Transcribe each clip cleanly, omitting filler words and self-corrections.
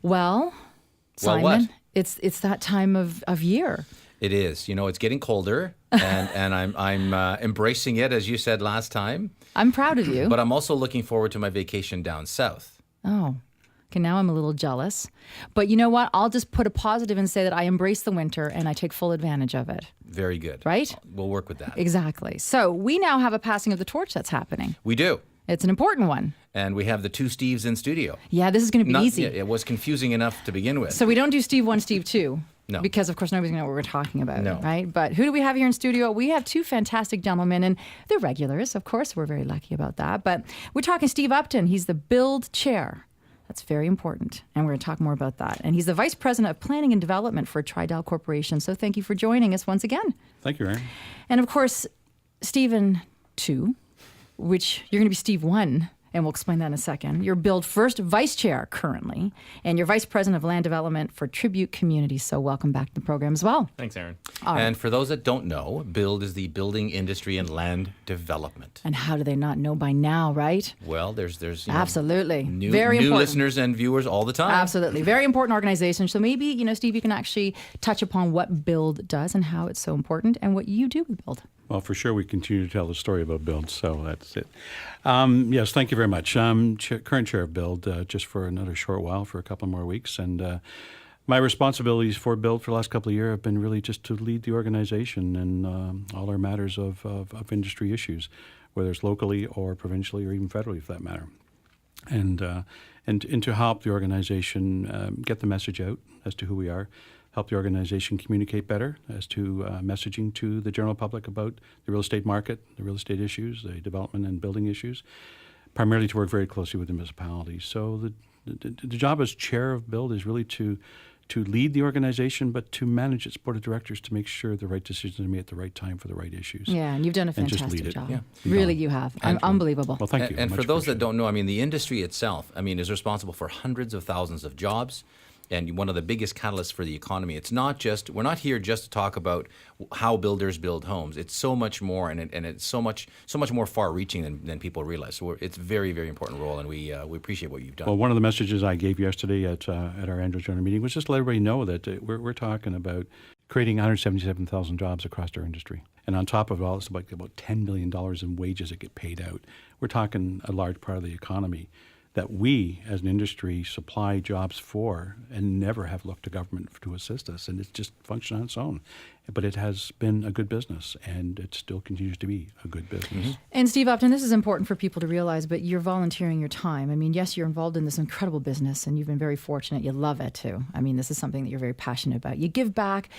Well, Simon, Well, what? It's that time of year. It is. You know, it's getting colder, and I'm embracing it, as you said last time. I'm proud of you. But I'm also looking forward to my vacation down south. Oh, okay, now I'm a little jealous. But you know what? I'll just put a positive and say that I embrace the winter and I take full advantage of it. Very good. Right? We'll work with that. Exactly. So we now have a passing of the torch that's happening. We do. It's an important one. And we have the two Steves in studio. Yeah, this is going to be easy. Yeah, it was confusing enough to begin with. So we don't do Steve 1, Steve 2. No. Because, of course, nobody's going to know what we're talking about, No. right? But who do we have here in studio? We have two fantastic gentlemen, and they're regulars. Of course, we're very lucky about that. But we're talking Steve Upton. He's the BILD chair. That's very important, and we're going to talk more about that. And he's the Vice President of Planning and Development for Tridel Corporation. So thank you for joining us once again. Thank you, Aaron. And, of course, Stephen 2, which you're going to be Steve 1. And we'll explain that in a second. You're BILD first vice chair currently, and you're vice president of land development for Tribute Communities. So welcome back to the program as well. Thanks, Aaron. All right. And for those that don't know, BILD is the Building Industry and Land Development. And how do they not know by now, right? Well, there's you know, Absolutely. new Very important. listeners and viewers all the time. Absolutely. Very important organization. So maybe, Steve, you can actually touch upon what BILD does and how it's so important and what you do with BILD. Well, for sure, we continue to tell the story about BILD, so that's it. Yes, thank you very much. Current chair of BILD just for another short while, for a couple more weeks. And my responsibilities for BILD for the last couple of years have been really just to lead the organization in all our matters of industry issues, whether it's locally or provincially or even federally, for that matter. And to help the organization get the message out as to who we are, help the organization communicate better as to messaging to the general public about the real estate market, the real estate issues, the development and building issues, primarily to work very closely with the municipalities. So the job as chair of BILD is really to lead the organization, but to manage its board of directors to make sure the right decisions are made at the right time for the right issues. Yeah, and you've done a And just fantastic lead it. job. Yeah. Really, you have. Unbelievable. Well, thank you. And Much for those that appreciated. don't know, I mean, the industry itself, I mean, is responsible for hundreds of thousands of jobs. And one of the biggest catalysts for the economy. It's not just, we're not here just to talk about how builders build homes. It's so much more, and it's so much more far-reaching than people realize. So it's a very, very important role, and we appreciate what you've done. Well, one of the messages I gave yesterday at our annual general meeting was just to let everybody know that we're talking about creating 177,000 jobs across our industry. And on top of it all, it's about $10 million in wages that get paid out. We're talking a large part of the economy that we, as an industry, supply jobs for and never have looked to government to assist us. And it's just functioned on its own. But it has been a good business, and it still continues to be a good business. Mm-hmm. And Steve Upton, this is important for people to realize, but you're volunteering your time. I mean, yes, you're involved in this incredible business, and you've been very fortunate. You love it, too. I mean, this is something that you're very passionate about. You give back.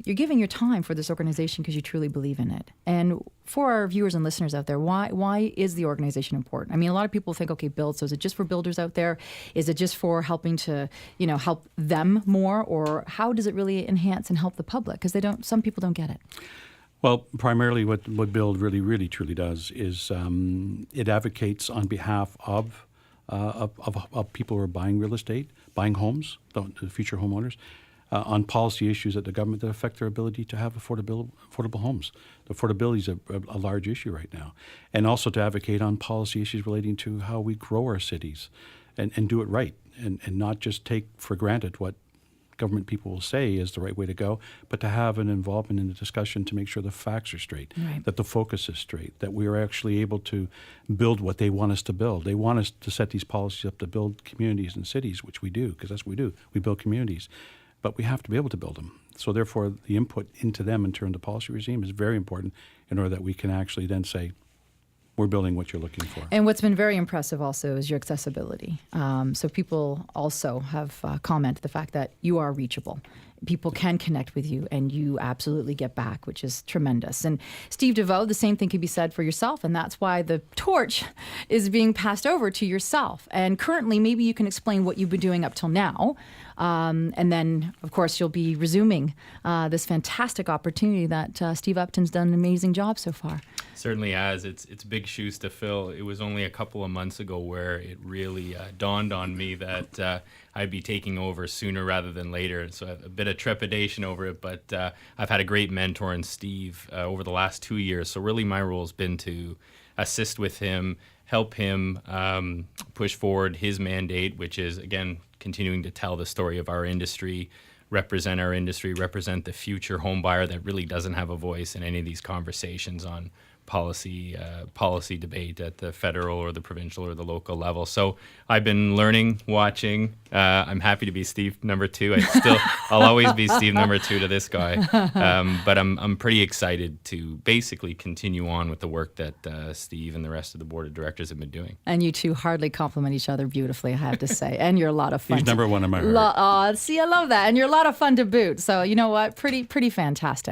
You're giving your time for this organization because you truly believe in it. And for our viewers and listeners out there, why is the organization important? I mean, a lot of people think, okay, BILD, so is it just for builders out there? Is it just for helping to, help them more? Or how does it really enhance and help the public? Because some people don't get it. Well, primarily what BILD really truly does is it advocates on behalf of people who are buying real estate, buying homes, the future homeowners, on policy issues at the government that affect their ability to have affordable homes. The affordability is a large issue right now. And also to advocate on policy issues relating to how we grow our cities and do it right and not just take for granted what government people will say is the right way to go, but to have an involvement in the discussion to make sure the facts are straight, right, that the focus is straight, that we are actually able to build what they want us to build. They want us to set these policies up to build communities and cities, which we do, because that's what we do. We build communities. But we have to be able to build them. So therefore, the input into them in terms of policy regime is very important in order that we can actually then say, we're building what you're looking for. And what's been very impressive also is your accessibility. So people also have commented the fact that you are reachable. People can connect with you, and you absolutely get back, which is tremendous. And Steve Deveaux, the same thing could be said for yourself, and that's why the torch is being passed over to yourself. And currently, maybe you can explain what you've been doing up till now, and then, of course, you'll be resuming this fantastic opportunity that Steve Upton's done an amazing job so far. Certainly has. It's big shoes to fill. It was only a couple of months ago where it really dawned on me that I'd be taking over sooner rather than later. So I have a bit of trepidation over it, but I've had a great mentor in Steve over the last 2 years. So really my role has been to assist with him, help him push forward his mandate, which is, again, continuing to tell the story of our industry, represent our industry, represent the future home buyer that really doesn't have a voice in any of these conversations on policy debate at the federal or the provincial or the local level. So I've been learning, watching. I'm happy to be Steve number 2. I'll always be Steve number 2 to this guy. But I'm pretty excited to basically continue on with the work that Steve and the rest of the board of directors have been doing. And you two hardly complement each other beautifully, I have to say. And you're a lot of fun. He's number 1 in my heart. See, I love that. And you're a lot of fun to boot. So you know what? Pretty fantastic.